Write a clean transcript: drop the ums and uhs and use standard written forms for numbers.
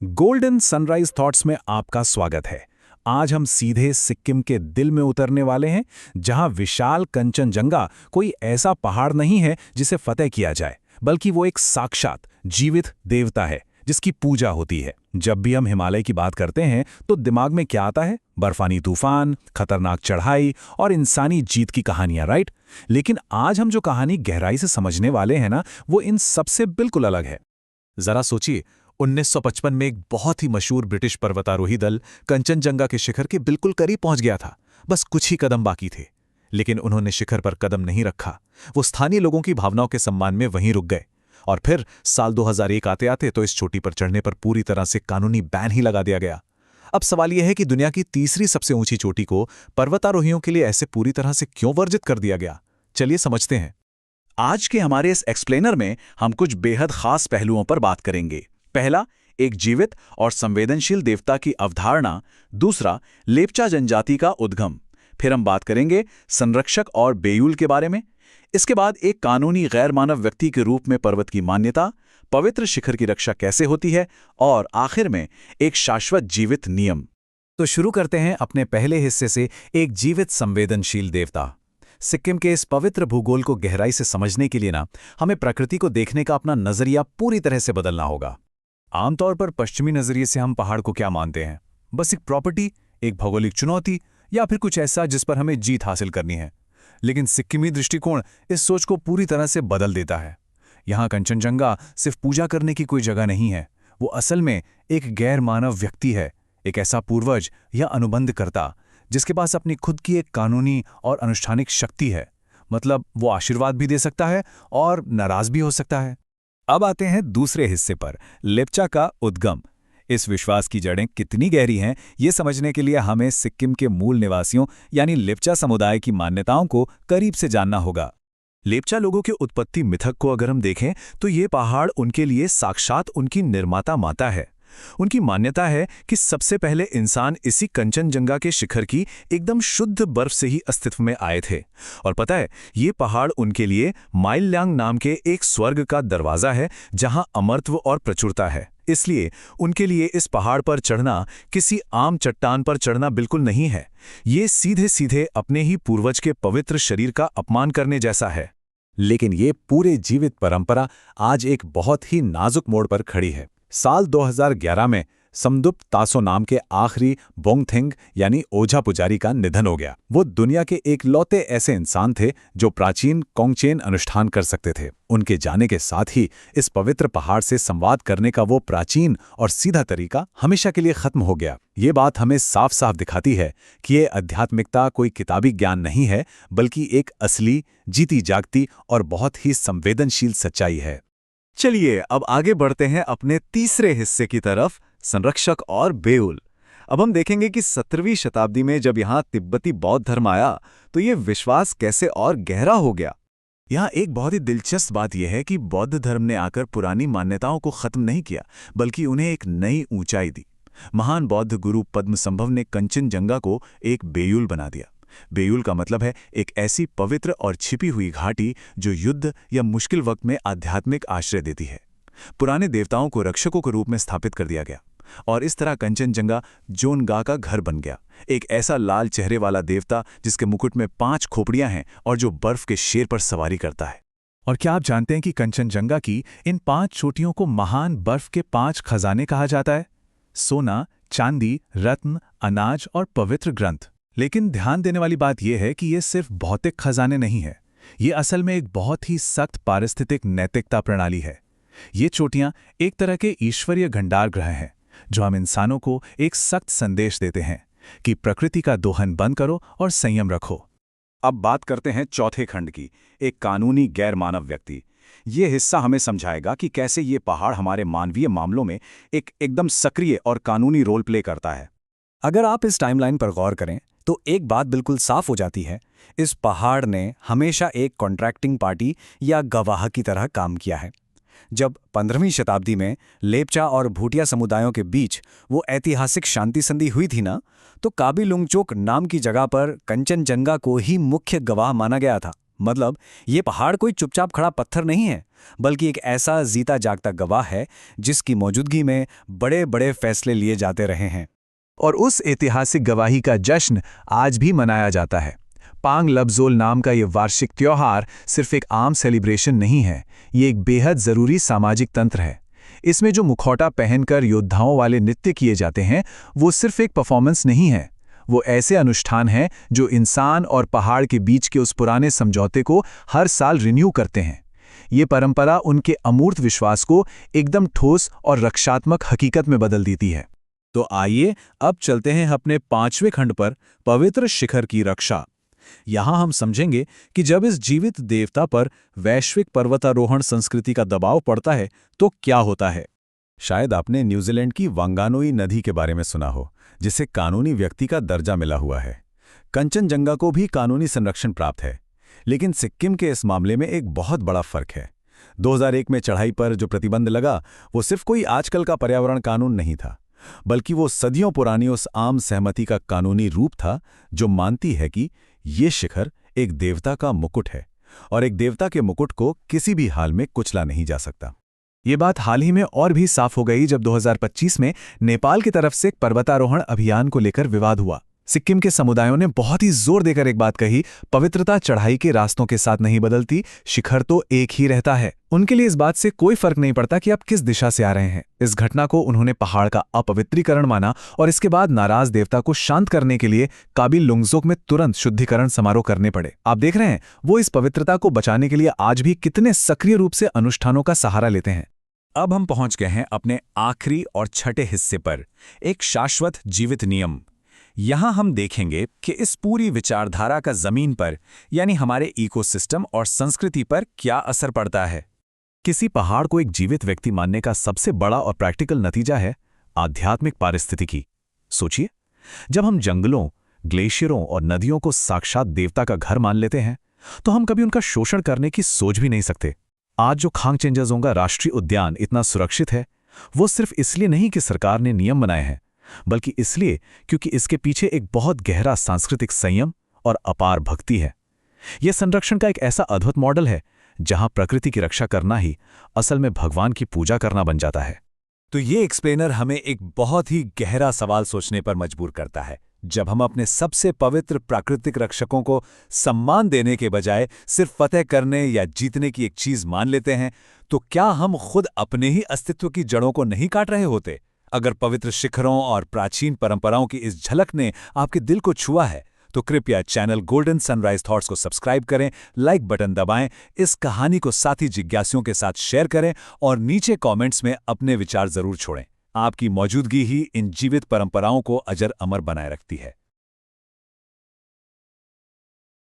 Golden sunrise thoughts में आपका स्वागत है। आज हम सीधे सिक्किम के दिल में उतरने वाले हैं, जहां विशाल कंचनजंगा कोई ऐसा पहाड़ नहीं है जिसे फतेह किया जाए, बल्कि वो एक साक्षात जीवित देवता है जिसकी पूजा होती है। जब भी हम हिमालय की बात करते हैं तो दिमाग में क्या आता है? बर्फानी तूफान, खतरनाक चढ़ाई और इंसानी जीत की कहानियां, राइट? लेकिन आज हम जो कहानी गहराई से समझने वाले हैं ना, वो इन सबसे बिल्कुल अलग है। जरा सोचिए, 1955 में एक बहुत ही मशहूर ब्रिटिश पर्वतारोही दल कंचनजंगा के शिखर के बिल्कुल करीब पहुंच गया था। बस कुछ ही कदम बाकी थे, लेकिन उन्होंने शिखर पर कदम नहीं रखा। वो स्थानीय लोगों की भावनाओं के सम्मान में वहीं रुक गए। और फिर साल 2001 आते आते तो इस चोटी पर चढ़ने पर पूरी तरह से कानूनी बैन ही लगा दिया गया। अब सवाल यह है कि दुनिया की तीसरी सबसे ऊंची चोटी को पर्वतारोहियों के लिए ऐसे पूरी तरह से क्यों वर्जित कर दिया गया? चलिए समझते हैं। आज के हमारे इस एक्सप्लेनर में हम कुछ बेहद खास पहलुओं पर बात करेंगे। पहला, एक जीवित और संवेदनशील देवता की अवधारणा। दूसरा, लेप्चा जनजाति का उद्गम। फिर हम बात करेंगे संरक्षक और बेयूल के बारे में। इसके बाद एक कानूनी गैर मानव व्यक्ति के रूप में पर्वत की मान्यता, पवित्र शिखर की रक्षा कैसे होती है, और आखिर में एक शाश्वत जीवित नियम। तो शुरू करते हैं अपने पहले हिस्से से, एक जीवित संवेदनशील देवता। सिक्किम के इस पवित्र भूगोल को गहराई से समझने के लिए हमें प्रकृति को देखने का अपना नजरिया पूरी तरह से बदलना होगा। आमतौर पर पश्चिमी नजरिए से हम पहाड़ को क्या मानते हैं? बस एक प्रॉपर्टी, एक भौगोलिक चुनौती, या फिर कुछ ऐसा जिस पर हमें जीत हासिल करनी है। लेकिन सिक्किमी दृष्टिकोण इस सोच को पूरी तरह से बदल देता है। यहाँ कंचनजंगा सिर्फ पूजा करने की कोई जगह नहीं है, वो असल में एक गैर मानव व्यक्ति है, एक ऐसा पूर्वज या अनुबंधकर्ता जिसके पास अपनी खुद की एक कानूनी और अनुष्ठानिक शक्ति है। मतलब वो आशीर्वाद भी दे सकता है और नाराज भी हो सकता है। अब आते हैं दूसरे हिस्से पर, लेप्चा का उद्गम। इस विश्वास की जड़ें कितनी गहरी हैं, ये समझने के लिए हमें सिक्किम के मूल निवासियों यानी लेप्चा समुदाय की मान्यताओं को करीब से जानना होगा। लेप्चा लोगों के उत्पत्ति मिथक को अगर हम देखें तो ये पहाड़ उनके लिए साक्षात उनकी निर्माता माता है। उनकी मान्यता है कि सबसे पहले इंसान इसी कंचनजंगा के शिखर की एकदम शुद्ध बर्फ से ही अस्तित्व में आए थे। और पता है, ये पहाड़ उनके लिए माइल्यांग नाम के एक स्वर्ग का दरवाजा है जहां अमरत्व और प्रचुरता है। इसलिए उनके लिए इस पहाड़ पर चढ़ना किसी आम चट्टान पर चढ़ना बिल्कुल नहीं है। ये सीधे सीधे अपने ही पूर्वज के पवित्र शरीर का अपमान करने जैसा है। लेकिन ये पूरे जीवित परंपरा आज एक बहुत ही नाजुक मोड़ पर खड़ी है। साल 2011 में समदुप तासो नाम के आखिरी बोंगथेंग यानी ओझा पुजारी का निधन हो गया। वो दुनिया के एकलौते ऐसे इंसान थे जो प्राचीन कोंगचेन अनुष्ठान कर सकते थे। उनके जाने के साथ ही इस पवित्र पहाड़ से संवाद करने का वो प्राचीन और सीधा तरीका हमेशा के लिए खत्म हो गया। ये बात हमें साफ साफ दिखाती है कि ये आध्यात्मिकता कोई किताबी ज्ञान नहीं है, बल्कि एक असली, जीती जागती और बहुत ही संवेदनशील सच्चाई है। चलिए अब आगे बढ़ते हैं अपने तीसरे हिस्से की तरफ, संरक्षक और बेयूल। अब हम देखेंगे कि 17वीं शताब्दी में जब यहाँ तिब्बती बौद्ध धर्म आया तो ये विश्वास कैसे और गहरा हो गया। यहाँ एक बहुत ही दिलचस्प बात यह है कि बौद्ध धर्म ने आकर पुरानी मान्यताओं को खत्म नहीं किया, बल्कि उन्हें एक नई ऊंचाई दी। महान बौद्ध गुरु पद्मसंभव ने कंचनजंगा को एक बेयूल बना दिया। बेयूल का मतलब है एक ऐसी पवित्र और छिपी हुई घाटी जो युद्ध या मुश्किल वक्त में आध्यात्मिक आश्रय देती है। पुराने देवताओं को रक्षकों के रूप में स्थापित कर दिया गया और इस तरह कंचनजंगा जोनगा का घर बन गया। एक ऐसा लाल चेहरे वाला देवता जिसके मुकुट में 5 खोपड़ियां हैं और जो बर्फ के शेर पर सवारी करता है। और क्या आप जानते हैं कि कंचनजंगा की इन 5 चोटियों को महान बर्फ के 5 खजाने कहा जाता है? सोना, चांदी, रत्न, अनाज और पवित्र ग्रंथ। लेकिन ध्यान देने वाली बात यह है कि ये सिर्फ भौतिक खजाने नहीं है, ये असल में एक बहुत ही सख्त पारिस्थितिक नैतिकता प्रणाली है। ये चोटियां एक तरह के ईश्वरीय भंडार ग्रह हैं जो हम इंसानों को एक सख्त संदेश देते हैं कि प्रकृति का दोहन बंद करो और संयम रखो। अब बात करते हैं चौथे खंड की, एक कानूनी गैर मानव व्यक्ति। ये हिस्सा हमें समझाएगा कि कैसे ये पहाड़ हमारे मानवीय मामलों में एक एकदम सक्रिय और कानूनी रोल प्ले करता है। अगर आप इस टाइमलाइन पर गौर करें तो एक बात बिल्कुल साफ हो जाती है, इस पहाड़ ने हमेशा एक कॉन्ट्रैक्टिंग पार्टी या गवाह की तरह काम किया है। जब 15वीं शताब्दी में लेप्चा और भूटिया समुदायों के बीच वो ऐतिहासिक शांति संधि हुई थी ना, तो काबी लुंगचोक नाम की जगह पर कंचनजंगा को ही मुख्य गवाह माना गया था। मतलब ये पहाड़ कोई चुपचाप खड़ा पत्थर नहीं है, बल्कि एक ऐसा जीता जागता गवाह है जिसकी मौजूदगी में बड़े बड़े फैसले लिए जाते रहे हैं। और उस ऐतिहासिक गवाही का जश्न आज भी मनाया जाता है। पांग लबजोल नाम का ये वार्षिक त्योहार सिर्फ एक आम सेलिब्रेशन नहीं है, ये एक बेहद ज़रूरी सामाजिक तंत्र है। इसमें जो मुखौटा पहनकर योद्धाओं वाले नृत्य किए जाते हैं, वो सिर्फ एक परफॉर्मेंस नहीं है, वो ऐसे अनुष्ठान हैं जो इंसान और पहाड़ के बीच के उस पुराने समझौते को हर साल रिन्यू करते हैं। ये परंपरा उनके अमूर्त विश्वास को एकदम ठोस और रक्षात्मक हकीकत में बदल देती है। तो आइए अब चलते हैं अपने 5वें खंड पर, पवित्र शिखर की रक्षा। यहां हम समझेंगे कि जब इस जीवित देवता पर वैश्विक पर्वतारोहण संस्कृति का दबाव पड़ता है तो क्या होता है। शायद आपने न्यूजीलैंड की वांगानोई नदी के बारे में सुना हो, जिसे कानूनी व्यक्ति का दर्जा मिला हुआ है। कंचनजंगा को भी कानूनी संरक्षण प्राप्त है, लेकिन सिक्किम के इस मामले में एक बहुत बड़ा फर्क है। 2001 में चढ़ाई पर जो प्रतिबंध लगा, वो सिर्फ कोई आजकल का पर्यावरण कानून नहीं था, बल्कि वो सदियों पुरानी उस आम सहमति का कानूनी रूप था जो मानती है कि ये शिखर एक देवता का मुकुट है और एक देवता के मुकुट को किसी भी हाल में कुचला नहीं जा सकता। ये बात हाल ही में और भी साफ हो गई जब 2025 में नेपाल की तरफ से एक पर्वतारोहण अभियान को लेकर विवाद हुआ। सिक्किम के समुदायों ने बहुत ही जोर देकर एक बात कही, पवित्रता चढ़ाई के रास्तों के साथ नहीं बदलती, शिखर तो एक ही रहता है। उनके लिए इस बात से कोई फर्क नहीं पड़ता कि आप किस दिशा से आ रहे हैं। इस घटना को उन्होंने पहाड़ का अपवित्रीकरण माना और इसके बाद नाराज देवता को शांत करने के लिए काबिल लुंगजोक में तुरंत शुद्धिकरण समारोह करने पड़े। आप देख रहे हैं वो इस पवित्रता को बचाने के लिए आज भी कितने सक्रिय रूप से अनुष्ठानों का सहारा लेते हैं। अब हम पहुंच गए हैं अपने आखिरी और छठे हिस्से पर, एक शाश्वत जीवित नियम। यहां हम देखेंगे कि इस पूरी विचारधारा का जमीन पर यानी हमारे इकोसिस्टम और संस्कृति पर क्या असर पड़ता है। किसी पहाड़ को एक जीवित व्यक्ति मानने का सबसे बड़ा और प्रैक्टिकल नतीजा है आध्यात्मिक पारिस्थितिकी। सोचिए, जब हम जंगलों, ग्लेशियरों और नदियों को साक्षात देवता का घर मान लेते हैं तो हम कभी उनका शोषण करने की सोच भी नहीं सकते। आज जो खांगचेंजाजोंगा राष्ट्रीय उद्यान इतना सुरक्षित है, वो सिर्फ इसलिए नहीं कि सरकार ने नियम बनाए हैं, बल्कि इसलिए क्योंकि इसके पीछे एक बहुत गहरा सांस्कृतिक संयम और अपार भक्ति है। यह संरक्षण का एक ऐसा अद्भुत मॉडल है जहां प्रकृति की रक्षा करना ही असल में भगवान की पूजा करना बन जाता है। तो ये एक्सप्लेनर हमें एक बहुत ही गहरा सवाल सोचने पर मजबूर करता है। जब हम अपने सबसे पवित्र प्राकृतिक रक्षकों को सम्मान देने के बजाय सिर्फ फतेह करने या जीतने की एक चीज मान लेते हैं, तो क्या हम खुद अपने ही अस्तित्व की जड़ों को नहीं काट रहे होते? अगर पवित्र शिखरों और प्राचीन परंपराओं की इस झलक ने आपके दिल को छुआ है, तो कृपया चैनल गोल्डन सनराइज थॉट्स को सब्सक्राइब करें, लाइक बटन दबाएं, इस कहानी को साथी जिज्ञासुओं के साथ शेयर करें और नीचे कमेंट्स में अपने विचार जरूर छोड़ें। आपकी मौजूदगी ही इन जीवित परंपराओं को अजर अमर बनाए रखती है।